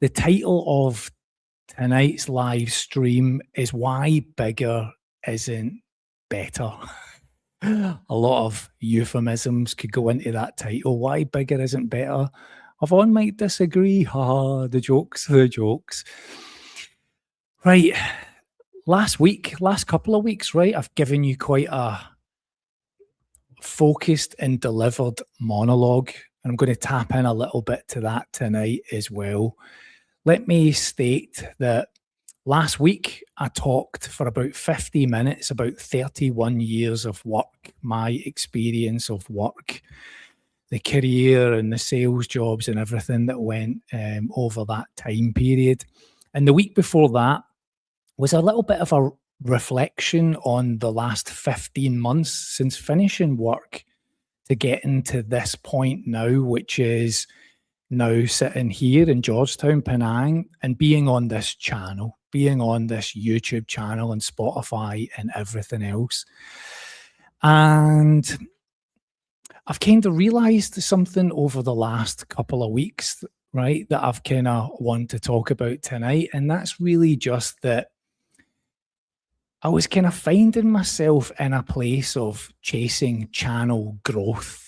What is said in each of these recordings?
The title of tonight's live stream is Why Bigger Isn't Better. A lot of euphemisms could go into that title. Why bigger isn't better? Yvonne might disagree. Ha, the jokes, the jokes. Right. Last couple of weeks, right, I've given you quite a focused and delivered monologue. And I'm going to tap in a little bit to that tonight as well. Let me state that last week I talked for about 50 minutes about 31 years of work, my experience of work, the career and the sales jobs and everything that went over that time period. And the week before that was a little bit of a reflection on the last 15 months since finishing work to getting to this point now, which is now sitting here in Georgetown, Penang, and being on this channel, being on this YouTube channel and Spotify and everything else. And I've kind of realized something over the last couple of weeks, right, that I've kind of want to talk about tonight. And that's really just that I was kind of finding myself in a place of chasing channel growth.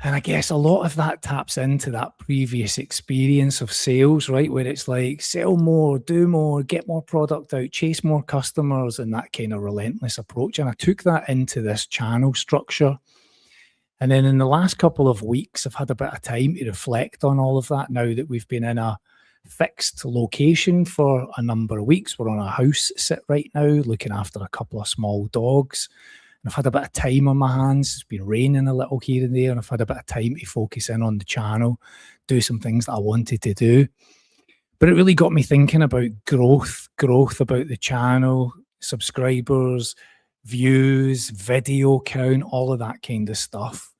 And I guess a lot of that taps into that previous experience of sales, right? Where it's like, sell more, do more, get more product out, chase more customers, and that kind of relentless approach. And I took that into this channel structure. And then in the last couple of weeks, I've had a bit of time to reflect on all of that now that we've been in a fixed location for a number of weeks. We're on a house sit right now, looking after a couple of small dogs. And I've had a bit of time on my hands. It's been raining a little here and there, and I've had a bit of time to focus in on the channel, do some things that I wanted to do. But it really got me thinking about growth about the channel, subscribers, views, video count, all of that kind of stuff.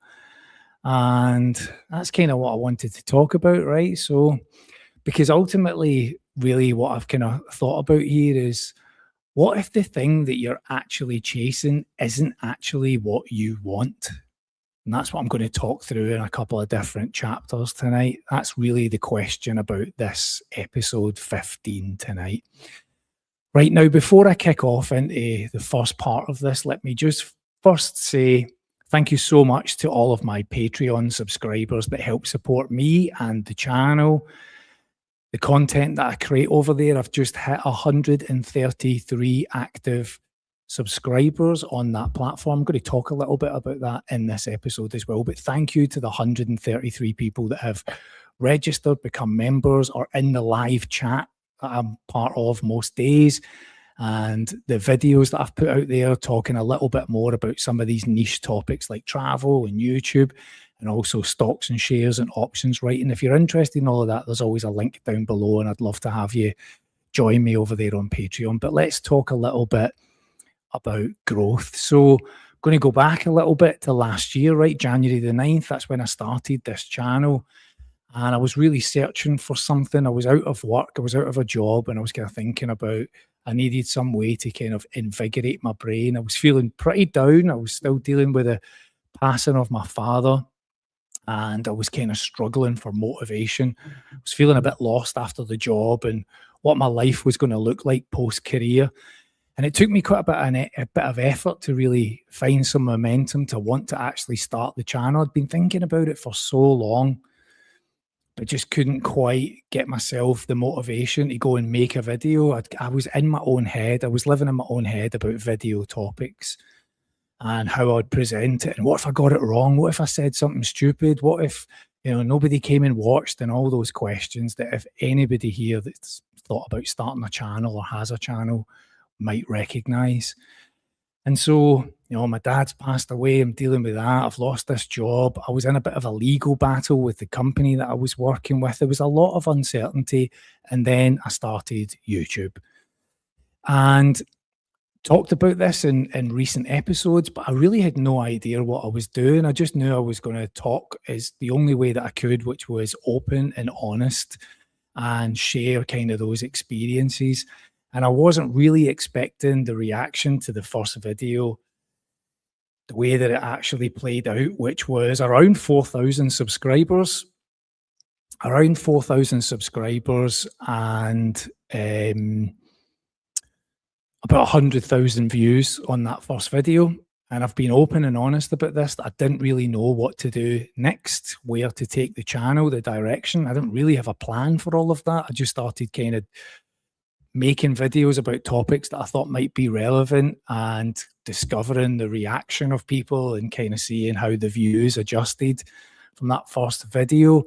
And that's kind of what I wanted to talk about, right? So, because ultimately, really what I've kind of thought about here is, what if the thing that you're actually chasing isn't actually what you want? And that's what I'm going to talk through in a couple of different chapters tonight. That's really the question about this episode 15 tonight. Right now, before I kick off into the first part of this, let me just first say thank you so much to all of my Patreon subscribers that help support me and the channel. The content that I create over there, I've just hit 133 active subscribers on that platform. I'm going to talk a little bit about that in this episode as well. But thank you to the 133 people that have registered, become members, or in the live chat that I'm part of most days. And the videos that I've put out there talking a little bit more about some of these niche topics like travel and YouTube, and also stocks and shares and options writing. If you're interested in all of that, there's always a link down below, and I'd love to have you join me over there on Patreon. But let's talk a little bit about growth. So I'm going to go back a little bit to last year, right? January the 9th, that's when I started this channel. And I was really searching for something. I was out of work, I was out of a job, and I was kind of thinking about, I needed some way to kind of invigorate my brain. I was feeling pretty down. I was still dealing with the passing of my father, and I was kind of struggling for motivation. I was feeling a bit lost after the job and what my life was going to look like post-career. And it took me quite a bit of effort to really find some momentum to want to actually start the channel. I'd been thinking about it for so long, but just couldn't quite get myself the motivation to go and make a video. I was in my own head. I was living in my own head about video topics and how I'd present it. And what if I got it wrong? What if I said something stupid? What if, nobody came and watched? And all those questions that if anybody here that's thought about starting a channel or has a channel might recognize. And so, my dad's passed away. I'm dealing with that. I've lost this job. I was in a bit of a legal battle with the company that I was working with. There was a lot of uncertainty. And then I started YouTube. And talked about this in recent episodes, but I really had no idea what I was doing. I just knew I was going to talk is the only way that I could, which was open and honest and share kind of those experiences. And I wasn't really expecting the reaction to the first video the way that it actually played out, which was around 4,000 subscribers. around 4,000 subscribers and about 100,000 views on that first video. And I've been open and honest about this. I didn't really know what to do next, where to take the channel, the direction. I didn't really have a plan for all of that. I just started kind of making videos about topics that I thought might be relevant and discovering the reaction of people and kind of seeing how the views adjusted from that first video.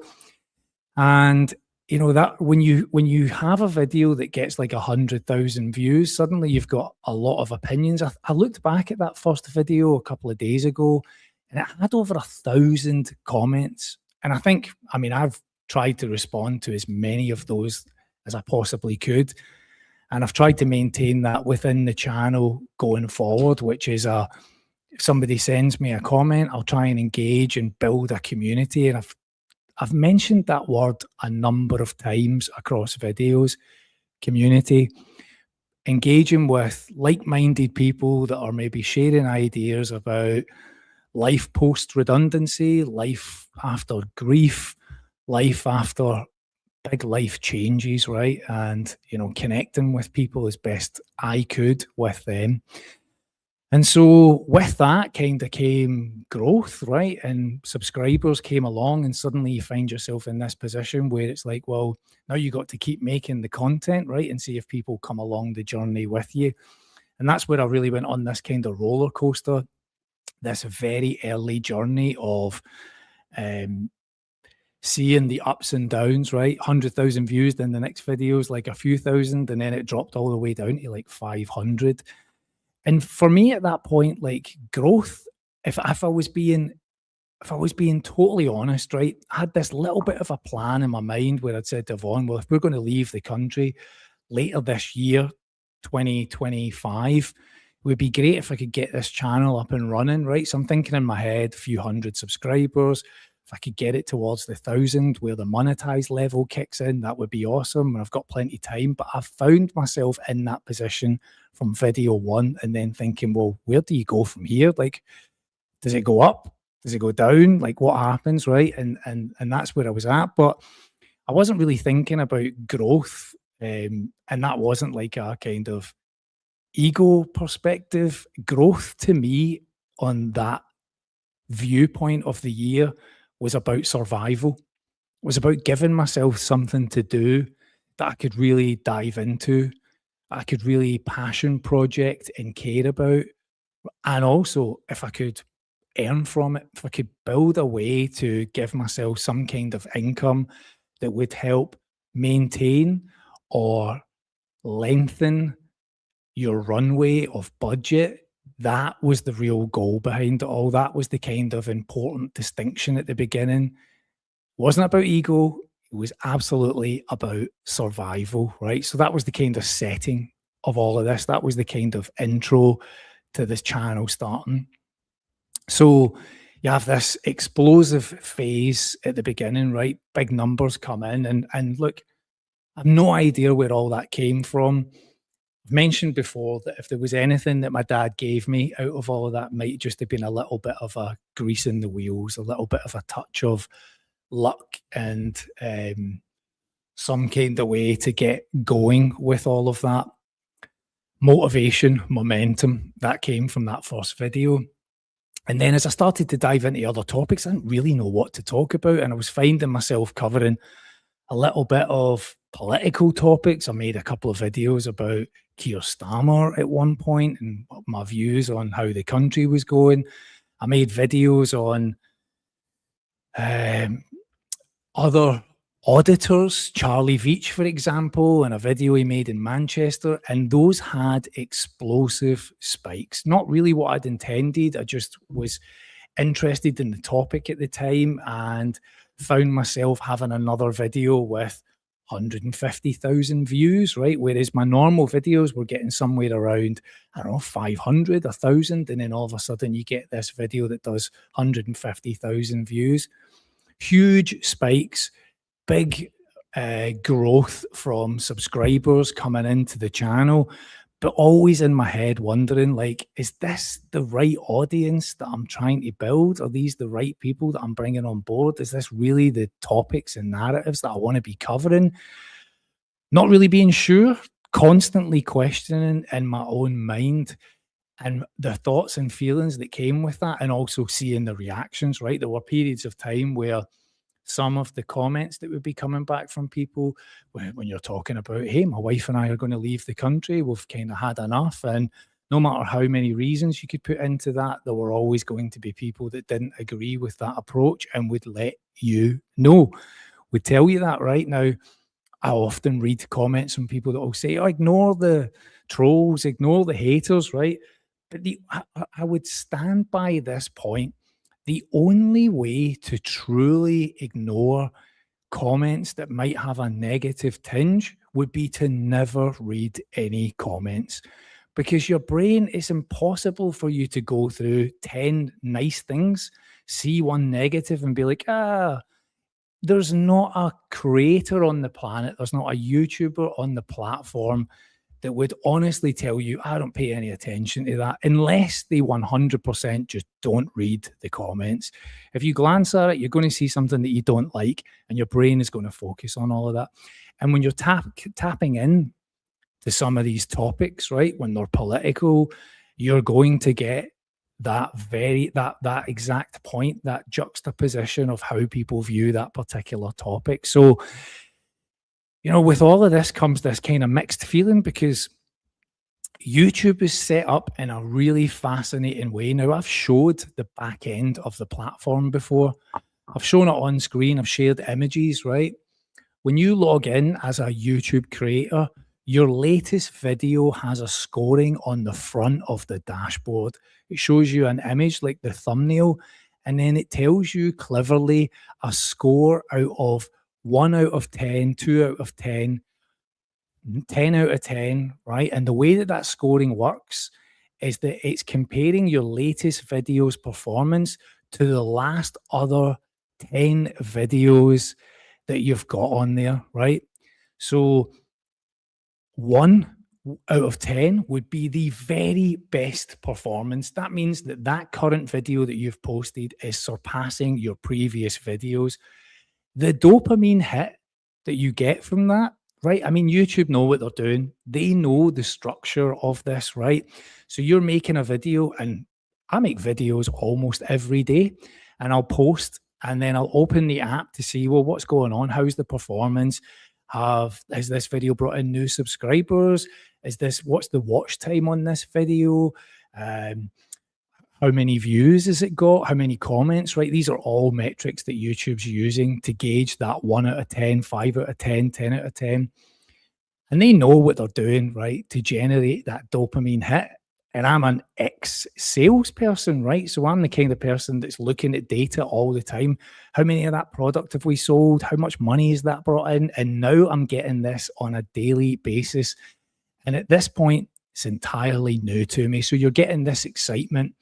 And you know that when you have a video that gets like 100,000 views, suddenly you've got a lot of opinions. I looked back at that first video a couple of days ago, and it had over 1,000 comments. And I mean, I've tried to respond to as many of those as I possibly could, and I've tried to maintain that within the channel going forward, which is if somebody sends me a comment, I'll try and engage and build a community. And I've mentioned that word a number of times across videos: community, engaging with like-minded people that are maybe sharing ideas about life post-redundancy, life after grief, life after big life changes, right? And, you know, connecting with people as best I could with them. And so with that kind of came growth, right? And subscribers came along, and suddenly you find yourself in this position where it's like, well, now you got to keep making the content, right? And see if people come along the journey with you. And that's where I really went on this kind of roller coaster, this very early journey of seeing the ups and downs, right? 100,000 views, then the next video is like a few thousand, and then it dropped all the way down to like 500. And for me at that point, like growth, if I was being totally honest, right, I had this little bit of a plan in my mind where I'd said to Yvonne, well, if we're going to leave the country later this year, 2025, it would be great if I could get this channel up and running, right? So I'm thinking in my head, a few hundred subscribers. If I could get it towards the 1,000 where the monetized level kicks in, that would be awesome. And I've got plenty of time, but I've found myself in that position from video one and then thinking, well, where do you go from here? Like, does it go up? Does it go down? Like, what happens, right? And that's where I was at. But I wasn't really thinking about growth. And that wasn't like a kind of ego perspective. Growth to me on that viewpoint of the year was about survival. It was about giving myself something to do that I could really dive into, I could really passion project and care about. And also, if I could earn from it, if I could build a way to give myself some kind of income that would help maintain or lengthen your runway of budget, that was the real goal behind it all. That was the kind of important distinction at the beginning. It wasn't about ego. It was absolutely about survival, right? So that was the kind of setting of all of this. That was the kind of intro to this channel starting. So you have this explosive phase at the beginning, right? Big numbers come in, and look, I have no idea where all that came from. I've mentioned before that if there was anything that my dad gave me out of all of that, might just have been a little bit of a grease in the wheels, a little bit of a touch of luck, and some kind of way to get going with all of that. Motivation, momentum, that came from that first video. And then as I started to dive into other topics, I didn't really know what to talk about. And I was finding myself covering a little bit of political topics. I made a couple of videos about Keir Starmer at one point and my views on how the country was going. I made videos on other auditors, Charlie Veitch, for example, and a video he made in Manchester, and those had explosive spikes. Not really what I'd intended. I just was interested in the topic at the time and found myself having another video with 150,000 views, right? Whereas my normal videos were getting somewhere around, I don't know, 500, 1,000, and then all of a sudden you get this video that does 150,000 views. Huge spikes, big growth from subscribers coming into the channel, but always in my head wondering, like, is this the right audience that I'm trying to build? Are these the right people that I'm bringing on board? Is this really the topics and narratives that I want to be covering? Not really being sure, constantly questioning in my own mind and the thoughts and feelings that came with that, and also seeing the reactions, right? There were periods of time where some of the comments that would be coming back from people when you're talking about, hey, my wife and I are going to leave the country, we've kind of had enough. And no matter how many reasons you could put into that, there were always going to be people that didn't agree with that approach and would let you know, would tell you that. Right now, I often read comments from people that will say, oh, ignore the trolls, ignore the haters, right? But I would stand by this point. The only way to truly ignore comments that might have a negative tinge would be to never read any comments, because your brain, it's impossible for you to go through 10 nice things, see one negative and be like, there's not a creator on the planet, there's not a YouTuber on the platform that would honestly tell you, I don't pay any attention to that, unless they 100% just don't read the comments. If you glance at it, you're going to see something that you don't like, and your brain is going to focus on all of that. And when you're tapping in to some of these topics, right, when they're political, you're going to get that exact point, that juxtaposition of how people view that particular topic. So, with all of this comes this kind of mixed feeling, because YouTube is set up in a really fascinating way. Now, I've showed the back end of the platform before. I've shown it on screen. I've shared images, right? When you log in as a YouTube creator, your latest video has a scoring on the front of the dashboard. It shows you an image like the thumbnail, and then it tells you cleverly a score out of 1 out of 10, 2 out of 10, 10 out of 10, right? And the way that that scoring works is that it's comparing your latest video's performance to the last other 10 videos that you've got on there, right? So 1 out of 10 would be the very best performance. That means that that current video that you've posted is surpassing your previous videos. The dopamine hit that you get from that, right? I mean, YouTube know what they're doing. They know the structure of this, right? So you're making a video, and I make videos almost every day, and I'll post, and then I'll open the app to see, well, what's going on? How's the performance? Has this video brought in new subscribers? What's the watch time on this video? How many views has it got? How many comments, right? These are all metrics that YouTube's using to gauge that 1 out of 10, 5 out of 10, 10 out of 10. And they know what they're doing, right, to generate that dopamine hit. And I'm an ex-salesperson, right? So I'm the kind of person that's looking at data all the time. How many of that product have we sold? How much money is that brought in? And now I'm getting this on a daily basis. And at this point, it's entirely new to me. So you're getting this excitement.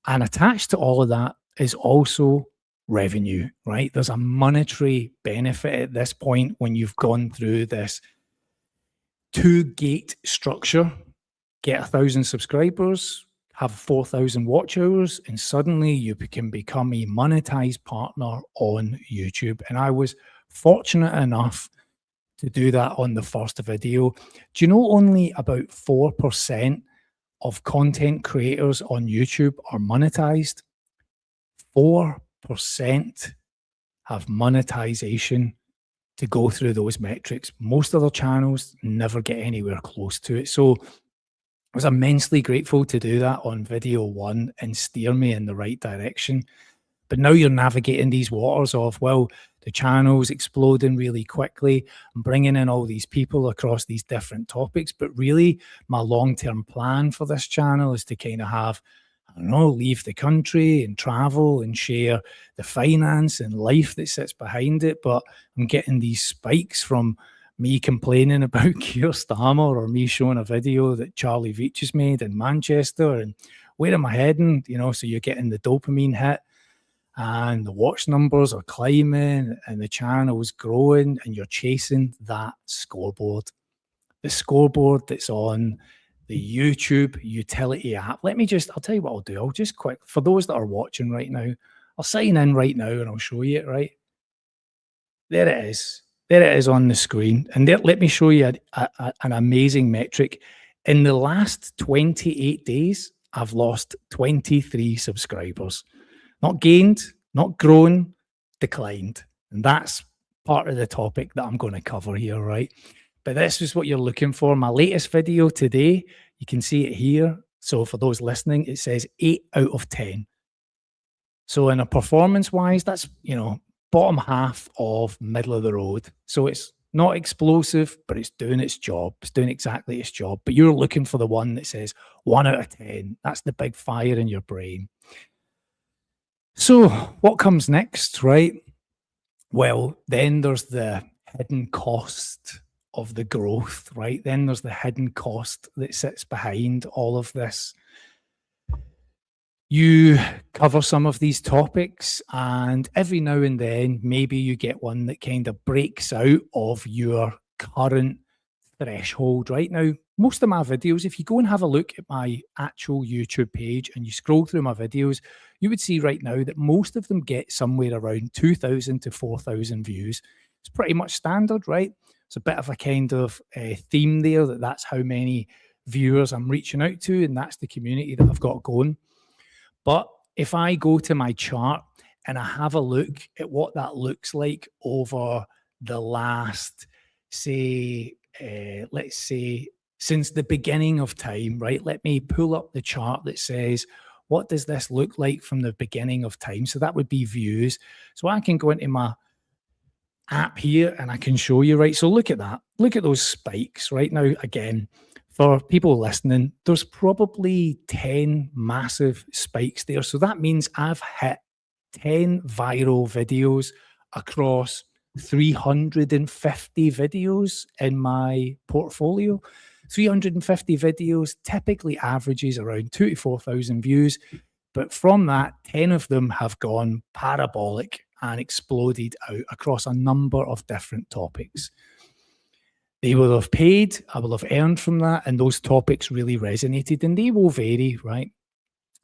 And attached to all of that is also revenue, right? There's a monetary benefit at this point when you've gone through this two-gate structure. Get 1,000 subscribers, have 4,000 watch hours, and suddenly you can become a monetized partner on YouTube. And I was fortunate enough to do that on the first video. Do you know only about 4% of content creators on YouTube are monetized? 4% have monetization to go through those metrics. Most other channels never get anywhere close to it. So I was immensely grateful to do that on video 1 and steer me in the right direction. But now you're navigating these waters of, well, the channel's exploding really quickly. I'm bringing in all these people across these different topics. But really, my long-term plan for this channel is to kind of have, I don't know, leave the country and travel and share the finance and life that sits behind it. But I'm getting these spikes from me complaining about Keir Starmer, or me showing a video that Charlie Veitch has made in Manchester, and where am I heading? So you're getting the dopamine hit, and the watch numbers are climbing, and the channel is growing, and you're chasing that scoreboard. The scoreboard that's on the YouTube utility app. I'll tell you what I'll do. I'll just quick, for those that are watching right now, I'll sign in right now and I'll show you it, right? There it is. There it is on the screen. And there, let me show you an amazing metric. In the last 28 days, I've lost 23 subscribers. Not gained, not grown, declined. And that's part of the topic that I'm going to cover here, right? But this is what you're looking for. My latest video today, you can see it here. So for those listening, it says 8 out of 10. So in a performance-wise, that's, bottom half of middle of the road. So it's not explosive, but it's doing its job. It's doing exactly its job. But you're looking for the one that says 1 out of 10. That's the big fire in your brain. So what comes next, right? Well, then there's the hidden cost of the growth, right? Then there's the hidden cost that sits behind all of this. You cover some of these topics, and every now and then, maybe you get one that kind of breaks out of your current threshold. Right now, most of my videos, if you go and have a look at my actual YouTube page and you scroll through my videos, you would see right now that most of them get somewhere around 2,000 to 4,000 views. It's pretty much standard, right? It's a bit of a kind of theme there, that's how many viewers I'm reaching out to, and that's the community that I've got going. But if I go to my chart and I have a look at what that looks like over the last, let's say, since the beginning of time, right? Let me pull up the chart that says, what does this look like from the beginning of time? So that would be views. So I can go into my app here and I can show you, right? So look at that. Look at those spikes right now. Again, for people listening, there's probably 10 massive spikes there. So that means I've hit 10 viral videos across 350 videos in my portfolio. 350 videos typically averages around 2,000 to 4,000 views. But from that, 10 of them have gone parabolic and exploded out across a number of different topics. They will have paid, I will have earned from that, and those topics really resonated, and they will vary, right?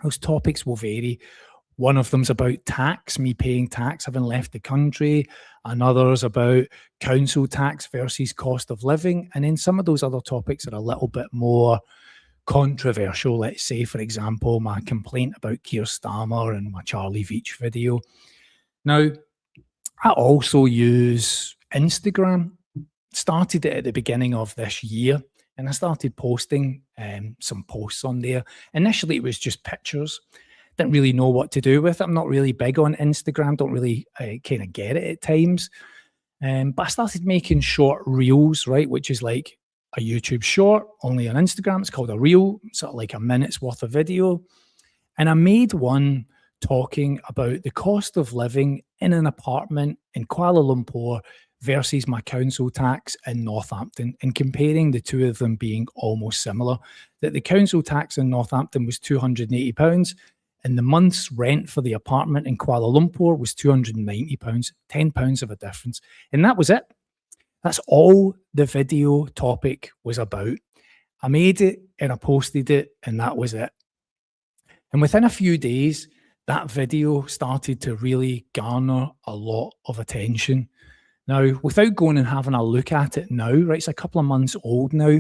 Those topics will vary. One of them's about tax, me paying tax, having left the country. Another's about council tax versus cost of living. And then some of those other topics are a little bit more controversial. Let's say, for example, my complaint about Keir Starmer and my Charlie Veitch video. Now, I also use Instagram. Started it at the beginning of this year, and I started posting some posts on there. Initially, it was just pictures. Didn't really know what to do with it. I'm not really big on Instagram. Don't really kind of get it at times. But I started making short reels, right, which is like a YouTube short, only on Instagram. It's called a reel, sort of like a minute's worth of video. And I made one talking about the cost of living in an apartment in Kuala Lumpur versus my council tax in Northampton, and comparing the two of them being almost similar. That the council tax in Northampton was £280, and the month's rent for the apartment in Kuala Lumpur was £290, £10 of a difference. And that was it. That's all the video topic was about. I made it and I posted it, and that was it. And within a few days, that video started to really garner a lot of attention. Now, without going and having a look at it now, right, it's a couple of months old now,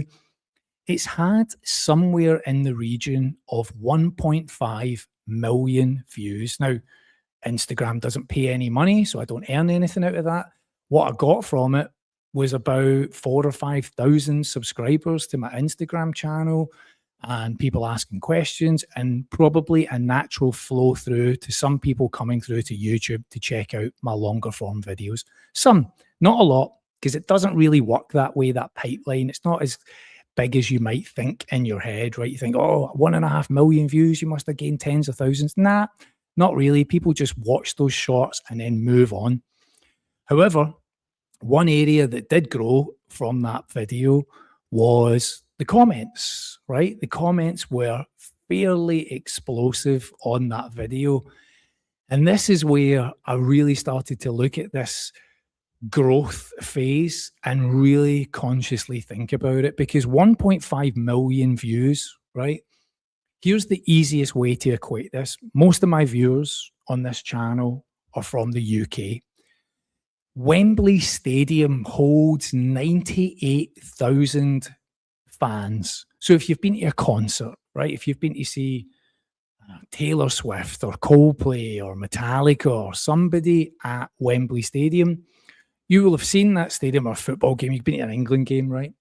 it's had somewhere in the region of 1.5 million views. Now, Instagram doesn't pay any money, so I don't earn anything out of that. What I got from it was about 4,000 or 5,000 subscribers to my Instagram channel, and people asking questions, and probably a natural flow through to some people coming through to YouTube to check out my longer form videos. Some, not a lot, because it doesn't really work that way, that pipeline. It's not as big as you might think in your head, right? You think, oh, 1.5 million views, you must have gained tens of thousands. Nah, not really. People just watch those shorts and then move on. However, one area that did grow from that video was the comments, right? The comments were fairly explosive on that video. And this is where I really started to look at this growth phase and really consciously think about it, because 1.5 million views, right? Here's the easiest way to equate this. Most of my viewers on this channel are from the UK. Wembley Stadium holds 98,000 fans. So if you've been to a concert, right, if you've been to see Taylor Swift or Coldplay or Metallica or somebody at Wembley Stadium, you will have seen that stadium, or a football game. You've been to an England game, right?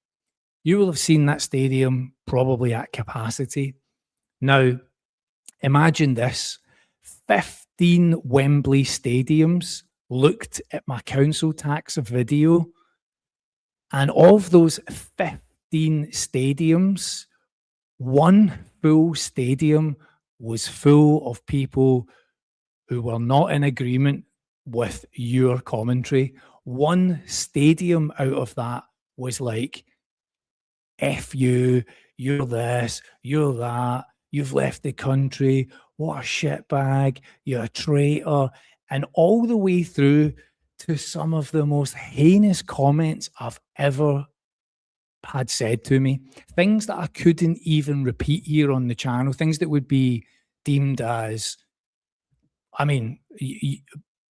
You will have seen that stadium probably at capacity. Now, imagine this: 15 Wembley stadiums looked at my council tax video, and of those 15 stadiums, one full stadium was full of people who were not in agreement with your commentary. One stadium out of that was like, F you, you're this, you're that, you've left the country, what a shitbag, you're a traitor, and all the way through to some of the most heinous comments I've ever had said to me, things that I couldn't even repeat here on the channel, things that would be deemed as, I mean,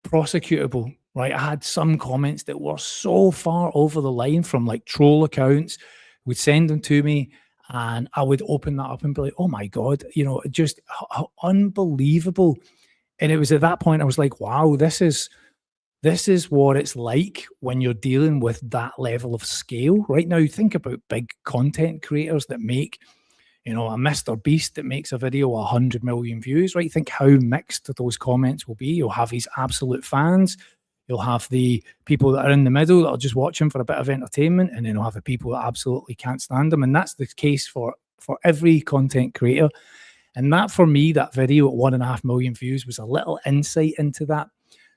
prosecutable, right? I had some comments that were so far over the line from like troll accounts, would send them to me, and I would open that up and be like, oh my God, you know, just unbelievable. And it was at that point I was like, wow, this is what it's like when you're dealing with that level of scale. Right now, think about big content creators that make, you know, a Mr. Beast that makes a video 100 million views, right? Think how mixed those comments will be. You'll have his absolute fans. You'll have the people that are in the middle that are just watching for a bit of entertainment, and then you'll have the people that absolutely can't stand them. And that's the case for every content creator. And that, for me, that video at 1.5 million views was a little insight into that.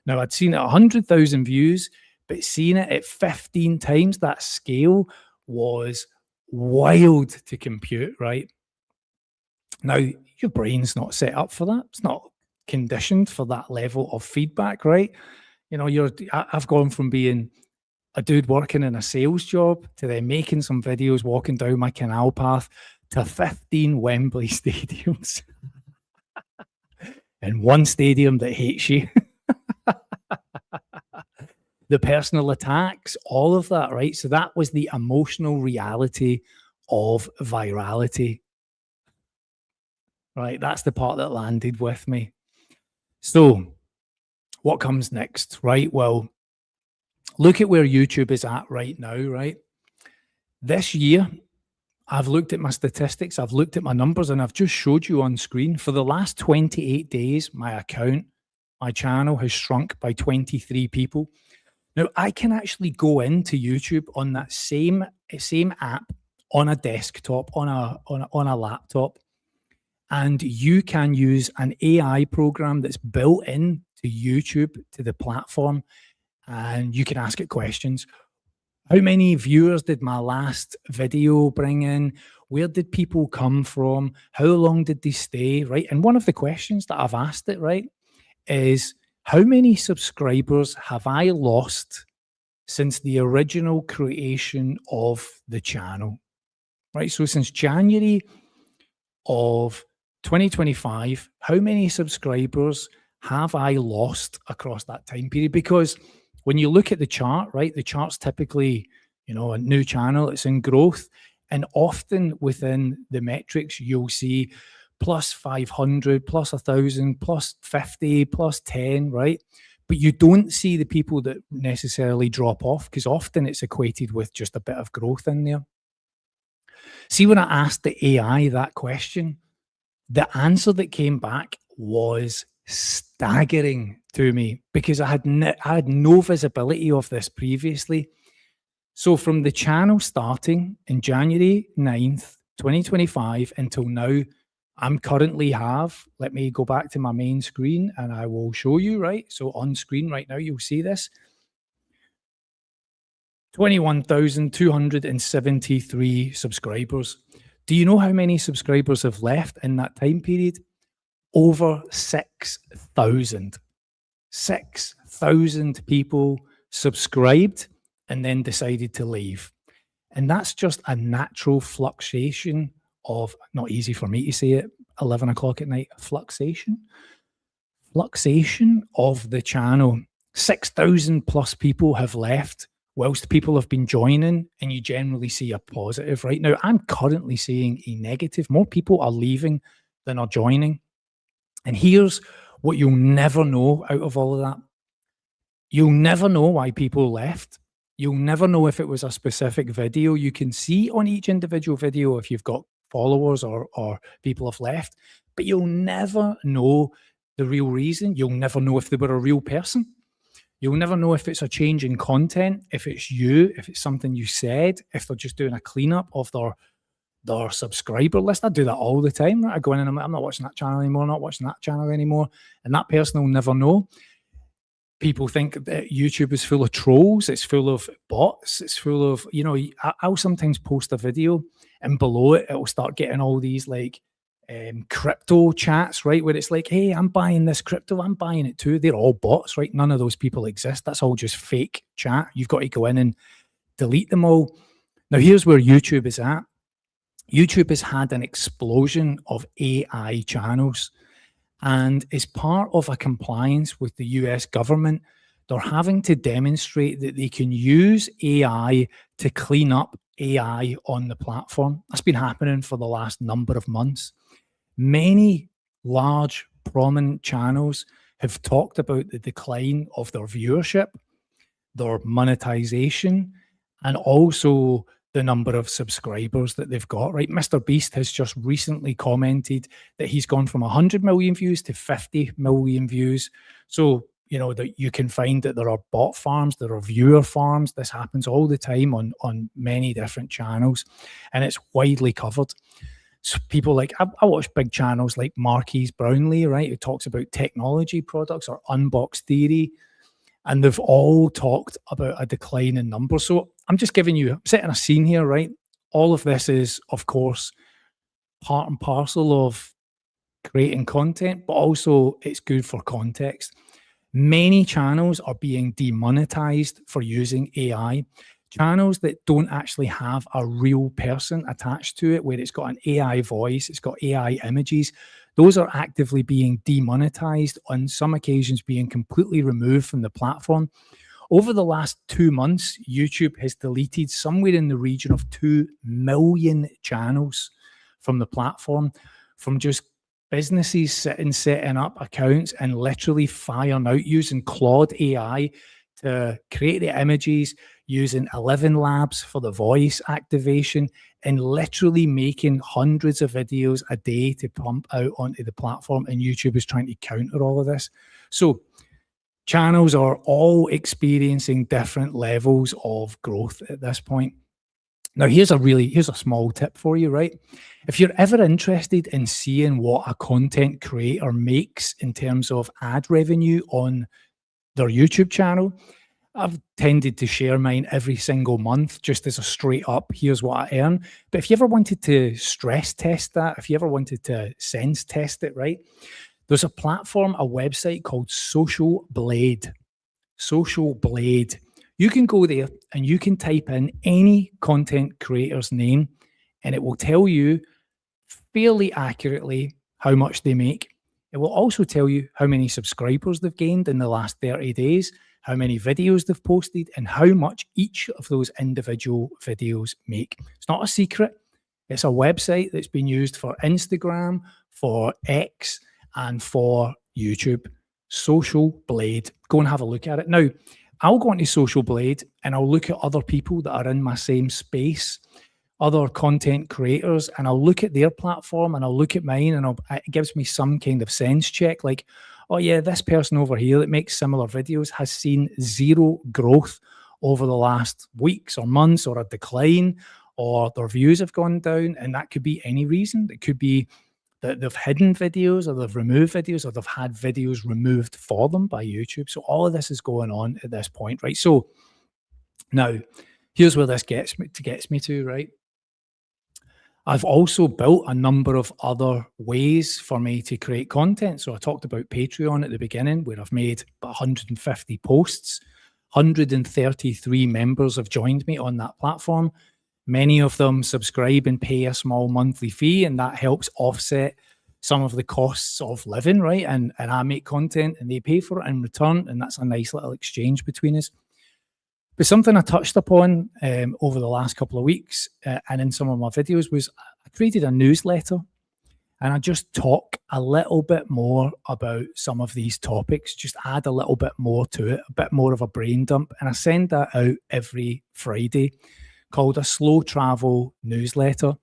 Now, I'd seen it 100,000 views, but seeing it at 15 times that scale was wild to compute, right? Now, your brain's not set up for that. It's not conditioned for that level of feedback, right? You know, I've gone from being a dude working in a sales job to then making some videos, walking down my canal path, to 15 Wembley stadiums and one stadium that hates you. The personal attacks, all of that, right? So that was the emotional reality of virality, right? That's the part that landed with me. So what comes next, right? Well, look at where YouTube is at right now, right? This year, I've looked at my statistics, I've looked at my numbers, and I've just showed you on screen. For the last 28 days, my channel has shrunk by 23 people. Now, I can actually go into YouTube on that same app on a desktop, on a laptop, and you can use an AI program that's built in to YouTube, to the platform, and you can ask it questions. How many viewers did my last video bring in? Where did people come from? How long did they stay, right? And one of the questions that I've asked it, right, is how many subscribers have I lost since the original creation of the channel, right? So since January of 2025, how many subscribers have I lost across that time period? Because when you look at the chart, right, the chart's typically, you know, a new channel, it's in growth. And often within the metrics, you'll see plus 500, plus 1,000, plus 50, plus 10, right? But you don't see the people that necessarily drop off, because often it's equated with just a bit of growth in there. See, when I asked the AI that question, the answer that came back was staggering to me, because I had no visibility of this previously. So from the channel starting in January 9th, 2025 until now, I'm currently let me go back to my main screen and I will show you, right? So on screen right now, you'll see this. 21,273 subscribers. Do you know how many subscribers have left in that time period? Over 6,000. 6,000 people subscribed, and then decided to leave. And that's just a natural fluctuation of, not easy for me to say it, 11 o'clock at night, fluxation of the channel. 6,000 plus people have left whilst people have been joining, and you generally see a positive. Right now, I'm currently seeing a negative. More people are leaving than are joining. And here's what you'll never know out of all of that. You'll never know why people left. You'll never know if it was a specific video. You can see on each individual video if you've got followers or people have left, but you'll never know the real reason. You'll never know if they were a real person. You'll never know if it's a change in content, if it's you, if it's something you said, if they're just doing a cleanup of their subscriber list. I do that all the time. Right? I go in and I'm not watching that channel anymore, not watching that channel anymore. And that person will never know. People think that YouTube is full of trolls. It's full of bots. It's full of, I'll sometimes post a video and below it, it'll start getting all these like crypto chats, right? Where it's like, hey, I'm buying this crypto. I'm buying it too. They're all bots, right? None of those people exist. That's all just fake chat. You've got to go in and delete them all. Now, here's where YouTube is at. YouTube has had an explosion of AI channels. And as part of a compliance with the US government, they're having to demonstrate that they can use AI to clean up AI on the platform. That's been happening for the last number of months. Many large, prominent channels have talked about the decline of their viewership, their monetization, and also the number of subscribers that they've got, right? Mr. Beast has just recently commented that he's gone from 100 million views to 50 million views. So, that you can find that there are bot farms, there are viewer farms. This happens all the time on many different channels, and it's widely covered. So people like, I watch big channels like Marquise Brownlee, right, who talks about technology products, or Unbox Theory, and they've all talked about a decline in numbers. So I'm just I'm setting a scene here, right? All of this is, of course, part and parcel of creating content, but also it's good for context. Many channels are being demonetized for using AI. Channels that don't actually have a real person attached to it, where it's got an AI voice, it's got AI images, those are actively being demonetized, on some occasions being completely removed from the platform. Over the last 2 months, YouTube has deleted somewhere in the region of 2 million channels from the platform, from just businesses setting up accounts and literally firing out using Claude AI to create the images, using 11 Labs for the voice activation, and literally making hundreds of videos a day to pump out onto the platform. And YouTube is trying to counter all of this. So channels are all experiencing different levels of growth at this point. Now, here's a small tip for you, right? If you're ever interested in seeing what a content creator makes in terms of ad revenue on their YouTube channel, I've tended to share mine every single month just as a straight up, here's what I earn. But if you ever wanted to stress test that, if you ever wanted to sense test it, right, there's a platform, a website called Social Blade. Social Blade. You can go there and you can type in any content creator's name, and it will tell you fairly accurately how much they make. It will also tell you how many subscribers they've gained in the last 30 days, how many videos they've posted, and how much each of those individual videos make. It's not a secret. It's a website that's been used for Instagram, for X, and for YouTube. Social Blade. Go and have a look at it. Now, I'll go onto Social Blade and I'll look at other people that are in my same space, other content creators, and I'll look at their platform and I'll look at mine, and it gives me some kind of sense check, like, oh yeah, this person over here that makes similar videos has seen zero growth over the last weeks or months, or a decline, or their views have gone down. And that could be any reason. It could be that they've hidden videos, or they've removed videos, or they've had videos removed for them by YouTube. So all of this is going on at this point, right? So now here's where this gets me to, right? I've also built a number of other ways for me to create content. So I talked about Patreon at the beginning, where I've made about 150 posts 133 members have joined me on that platform. Many of them subscribe and pay a small monthly fee, and that helps offset some of the costs of living, right? And I make content and they pay for it in return, and that's a nice little exchange between us. But something I touched upon over the last couple of weeks and in some of my videos was I created a newsletter, and I just talk a little bit more about some of these topics, just add a little bit more to it, a bit more of a brain dump. And I send that out every Friday, called a slow travel newsletter.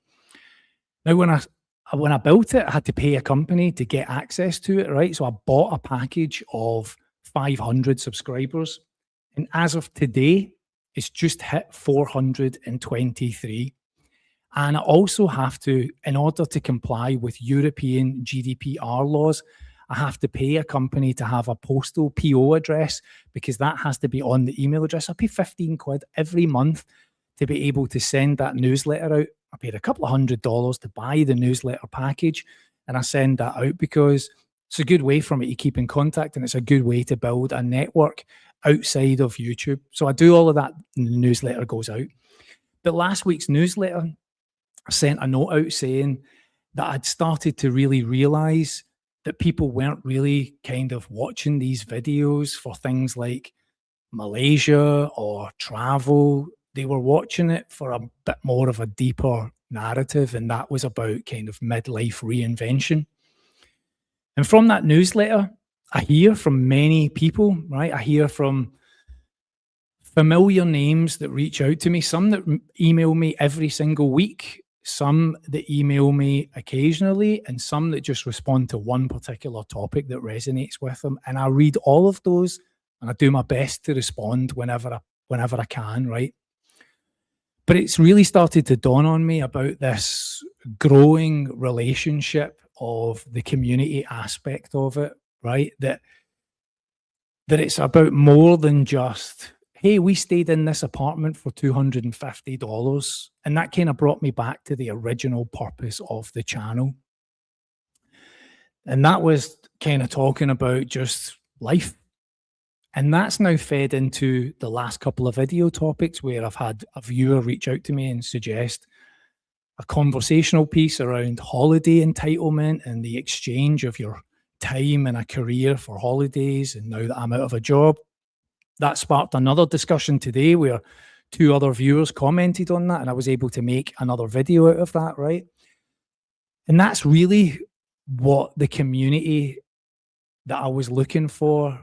Now, when I built it, I had to pay a company to get access to it, right? So I bought a package of 500 subscribers. And as of today, it's just hit 423. And I also have to, in order to comply with European GDPR laws, I have to pay a company to have a postal PO address, because that has to be on the email address. I pay 15 quid every month to be able to send that newsletter out. I paid a couple of $100 to buy the newsletter package, and I send that out because it's a good way for me to keep in contact, and it's a good way to build a network outside of YouTube. So I do all of that, and the newsletter goes out. But last week's newsletter, I sent a note out saying that I'd started to really realize that people weren't really kind of watching these videos for things like Malaysia or travel. They were watching it for a bit more of a deeper narrative, and that was about kind of midlife reinvention. And from that newsletter, I hear from many people, right? I hear from familiar names that reach out to me, some that email me every single week, some that email me occasionally, and some that just respond to one particular topic that resonates with them. And I read all of those, and I do my best to respond whenever I can, right? But it's really started to dawn on me about this growing relationship of the community aspect of it, right? That it's about more than just, hey, we stayed in this apartment for $250. And that kind of brought me back to the original purpose of the channel. And that was kind of talking about just life. And that's now fed into the last couple of video topics where I've had a viewer reach out to me and suggest a conversational piece around holiday entitlement and the exchange of your time and a career for holidays. And now that I'm out of a job, that sparked another discussion today where 2 other viewers commented on that, and I was able to make another video out of that, right? And that's really what the community that I was looking for,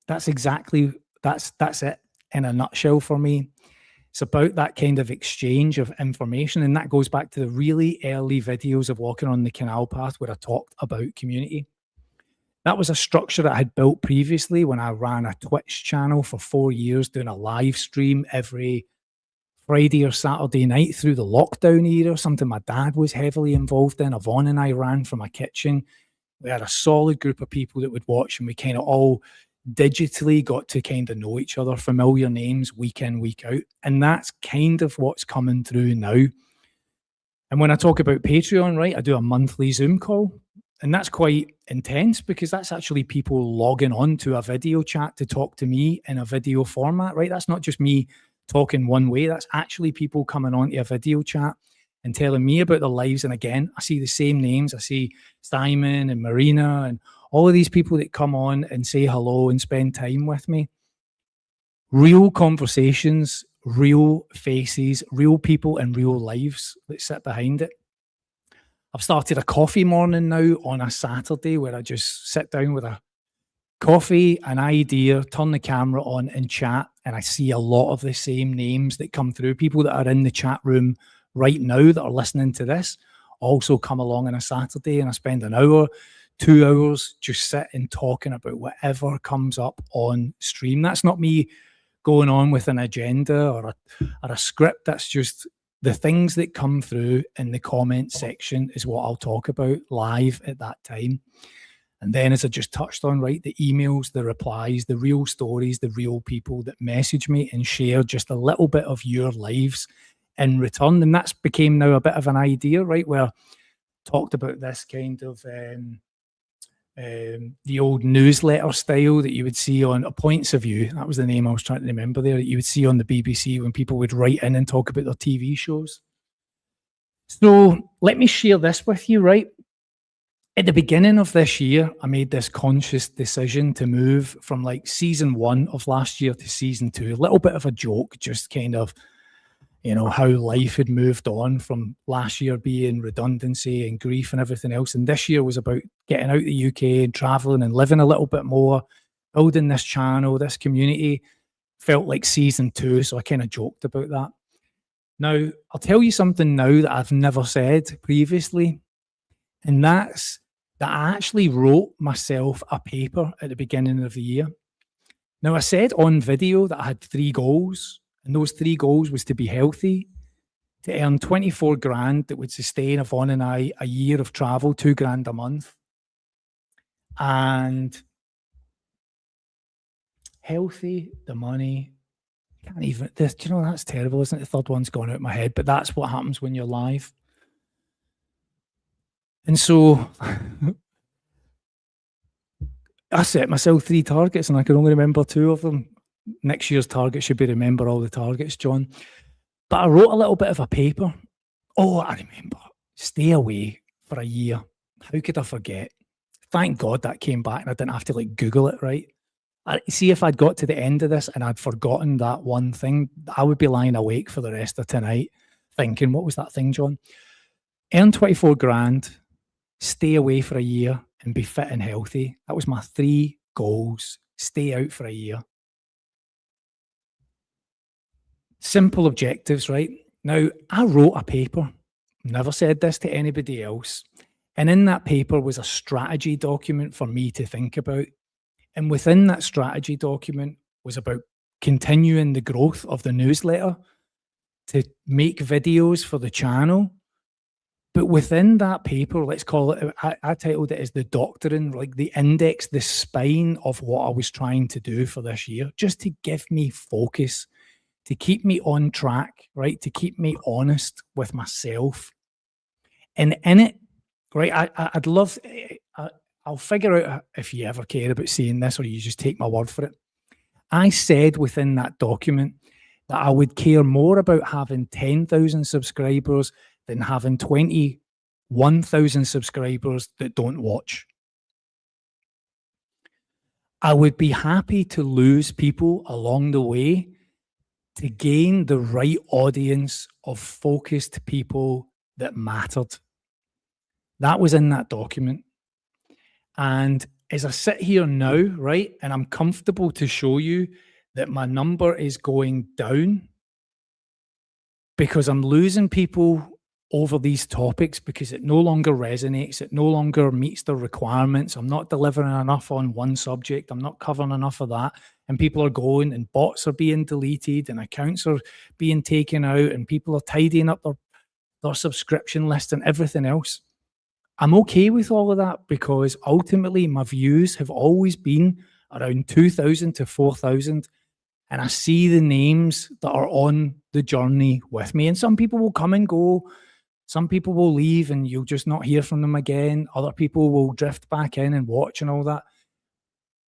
that's it in a nutshell for me. It's about that kind of exchange of information, and that goes back to the really early videos of Walking on the Canal Path where I talked about community. That was a structure that I had built previously when I ran a Twitch channel for 4 years, doing a live stream every Friday or Saturday night through the lockdown era, something my dad was heavily involved in. Yvonne and I ran from my kitchen. We had a solid group of people that would watch, and we kind of all digitally got to kind of know each other, familiar names week in, week out. And that's kind of what's coming through now. And when I talk about Patreon, right, I do a monthly Zoom call, and that's quite intense because that's actually people logging on to a video chat to talk to me in a video format, right? That's not just me talking one way. That's actually people coming on to a video chat and telling me about their lives. And again, I see the same names. I see Simon and Marina and all of these people that come on and say hello and spend time with me. Real conversations, real faces, real people and real lives that sit behind it. I've started a coffee morning now on a Saturday where I just sit down with a coffee, an idea, turn the camera on and chat. And I see a lot of the same names that come through. People that are in the chat room right now that are listening to this also come along on a Saturday, and I spend an hour, 2 hours just sitting talking about whatever comes up on stream. That's not me going on with an agenda or a script. That's just the things that come through in the comment section is what I'll talk about live at that time. And then, as I just touched on, right, the emails, the replies, the real stories, the real people that message me and share just a little bit of your lives in return. And that's became now a bit of an idea, right, where I talked about this kind of the old newsletter style that you would see on Points of View. That was the name I was trying to remember there, that you would see on the BBC when people would write in and talk about their TV shows. So let me share this with you, right? At the beginning of this year, I made this conscious decision to move from like season 1 of last year to season 2. A little bit of a joke, just kind of, you know, how life had moved on from last year being redundancy and grief and everything else. And this year was about getting out the UK and traveling and living a little bit more, building this channel, this community. Felt like season 2, so I kind of joked about that. Now, I'll tell you something now that I've never said previously, and that's that I actually wrote myself a paper at the beginning of the year. Now, I said on video that I had 3 goals, and those 3 goals was to be healthy, to earn 24 grand that would sustain Yvonne and I a year of travel, 2 grand a month, and healthy, the money, can't even, this, do you know, that's terrible, isn't it? The third one's gone out of my head, but that's what happens when you're live. And so I set myself 3 targets and I could only remember 2 of them. Next year's target should be remember all the targets, John. But I wrote a little bit of a paper. Oh, I remember. Stay away for a year. How could I forget? Thank God that came back and I didn't have to like Google it, right? See, if I'd got to the end of this and I'd forgotten that one thing, I would be lying awake for the rest of tonight thinking, what was that thing, John? Earn 24 grand, stay away for a year and be fit and healthy. That was my 3 goals. Stay out for a year. Simple objectives, right? Now, I wrote a paper, never said this to anybody else. And in that paper was a strategy document for me to think about. And within that strategy document was about continuing the growth of the newsletter, to make videos for the channel. But within that paper, let's call it, I titled it as the doctrine, like the index, the spine of what I was trying to do for this year, just to give me focus, to keep me on track, right? To keep me honest with myself. And in it, right, I'd love, I'll figure out if you ever care about seeing this or you just take my word for it. I said within that document that I would care more about having 10,000 subscribers than having 21,000 subscribers that don't watch. I would be happy to lose people along the way to gain the right audience of focused people that mattered. That was in that document. And as I sit here now, right, and I'm comfortable to show you that my number is going down because I'm losing people over these topics because it no longer resonates, it no longer meets the requirements. I'm not delivering enough on one subject, I'm not covering enough of that, and people are going and bots are being deleted and accounts are being taken out and people are tidying up their subscription list and everything else. I'm okay with all of that because ultimately my views have always been around 2,000 to 4,000. And I see the names that are on the journey with me. And some people will come and go. Some people will leave and you'll just not hear from them again. Other people will drift back in and watch and all that.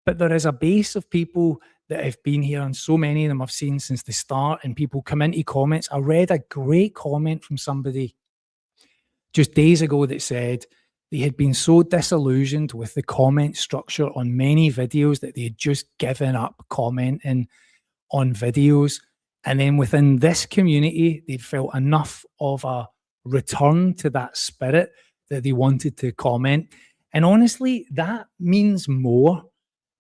But there is a base of people that have been here, and so many of them I've seen since the start, and people come into comments. I read a great comment from somebody just days ago that said they had been so disillusioned with the comment structure on many videos that they had just given up commenting on videos. And then within this community, they'd felt enough of a return to that spirit that they wanted to comment. And honestly, that means more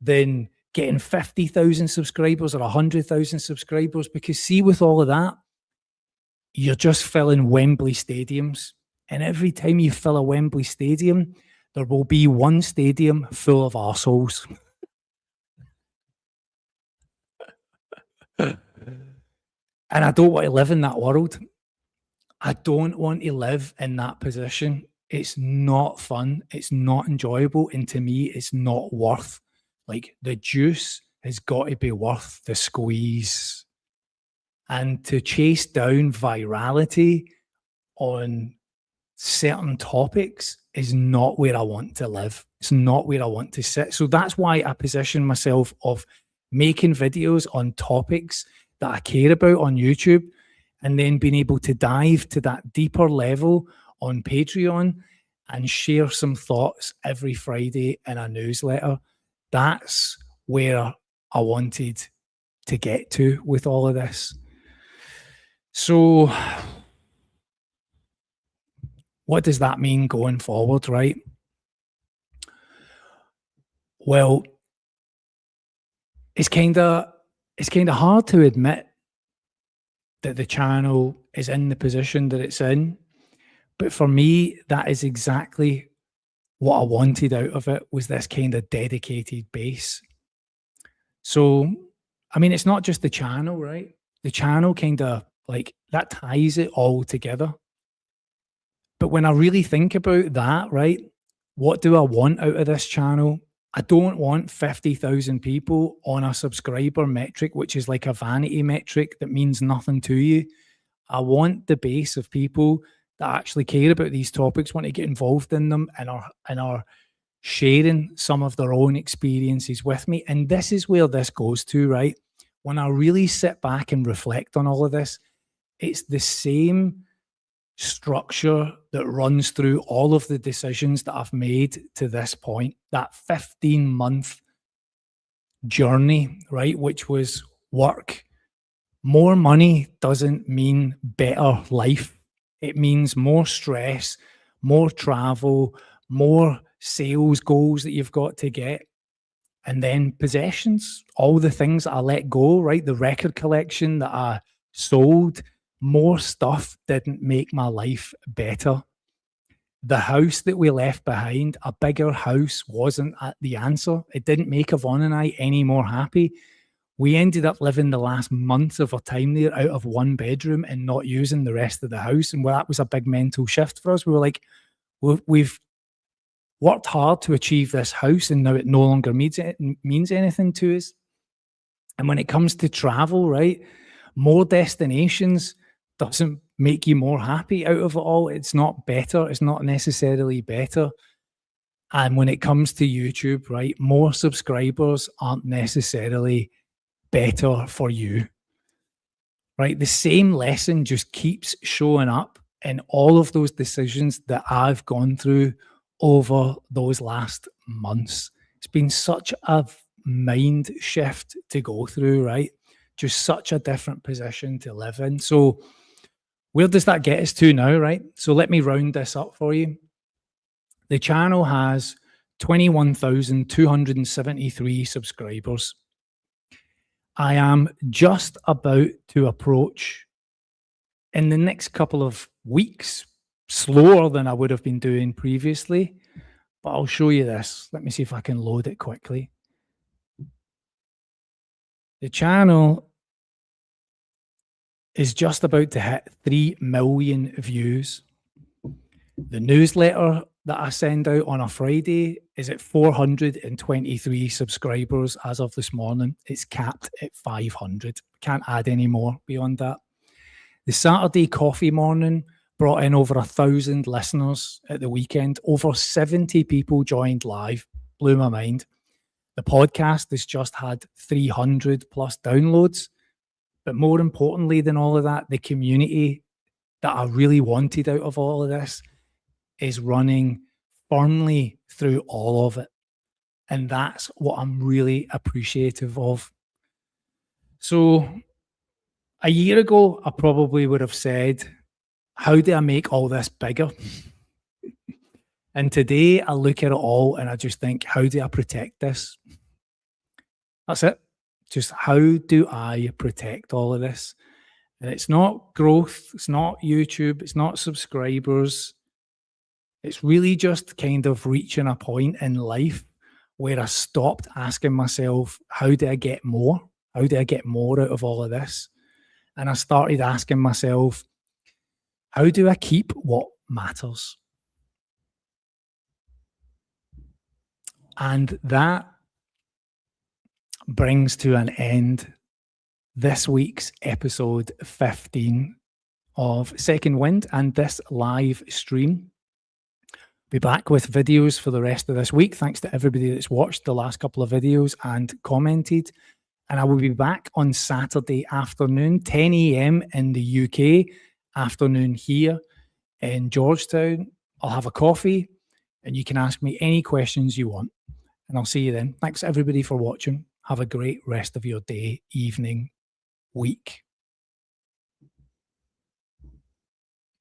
than getting 50,000 subscribers or 100,000 subscribers, because see, with all of that, you're just filling Wembley stadiums. And every time you fill a Wembley stadium, there will be one stadium full of arseholes. And I don't want to live in that world. I don't want to live in that position. It's not fun. It's not enjoyable. And to me, it's not worth, like, the juice has got to be worth the squeeze. And to chase down virality on certain topics is not where I want to live. It's not where I want to sit. So that's why I position myself of making videos on topics that I care about on YouTube, and then being able to dive to that deeper level on Patreon and share some thoughts every Friday in a newsletter. That's where I wanted to get to with all of this. So what does that mean going forward, right? Well, it's kind of hard to admit that the channel is in the position that it's in, but for me, that is exactly what I wanted out of it, was this kind of dedicated base. So, I mean, it's not just the channel, right? The channel kind of like that ties it all together. But when I really think about that, right, what do I want out of this channel? I don't want 50,000 people on a subscriber metric, which is like a vanity metric that means nothing to you. I want the base of people that actually care about these topics, want to get involved in them, and are sharing some of their own experiences with me. And this is where this goes to, right? When I really sit back and reflect on all of this, it's the same structure that runs through all of the decisions that I've made to this point, that 15-month journey, right? Which was work. More money doesn't mean better life. It means more stress, more travel, more sales goals that you've got to get. And then possessions, all the things that I let go, right? The record collection that I sold, more stuff didn't make my life better. The house that we left behind, a bigger house, wasn't the answer. It didn't make Yvonne and I any more happy. We ended up living the last month of our time there out of one bedroom and not using the rest of the house. And that was a big mental shift for us. We were like, we've worked hard to achieve this house, and now it no longer means anything to us. And when it comes to travel, right, more destinations doesn't make you more happy out of it all. It's not better. It's not necessarily better. And when it comes to YouTube, right, more subscribers aren't necessarily better for you, right? The same lesson just keeps showing up in all of those decisions that I've gone through over those last months. It's been such a mind shift to go through, right? Just such a different position to live in. So where does that get us to now, right? So let me round this up for you. The channel has 21,273 subscribers. I am just about to approach, in the next couple of weeks, slower than I would have been doing previously, but I'll show you this. Let me see if I can load it quickly. The channel is just about to hit 3 million views. The newsletter that I send out on a Friday is at 423 subscribers as of this morning. It's capped at 500. Can't add any more beyond that. The Saturday coffee morning brought in over 1,000 listeners at the weekend. Over 70 people joined live. Blew my mind. The podcast has just had 300 plus downloads. But more importantly than all of that, the community that I really wanted out of all of this is running firmly through all of it. And that's what I'm really appreciative of. So a year ago, I probably would have said, how do I make all this bigger? And today I look at it all and I just think, how do I protect this? That's it. Just how do I protect all of this? And it's not growth. It's not YouTube. It's not subscribers. It's really just kind of reaching a point in life where I stopped asking myself, how do I get more? How do I get more out of all of this? And I started asking myself, how do I keep what matters? And that brings to an end this week's episode 15 of Second Wind and this live stream. Be back with videos for the rest of this week. Thanks to everybody that's watched the last couple of videos and commented. And I will be back on Saturday afternoon, 10 a.m. in the UK, afternoon here in Georgetown. I'll have a coffee and you can ask me any questions you want. And I'll see you then. Thanks everybody for watching. Have a great rest of your day, evening, week.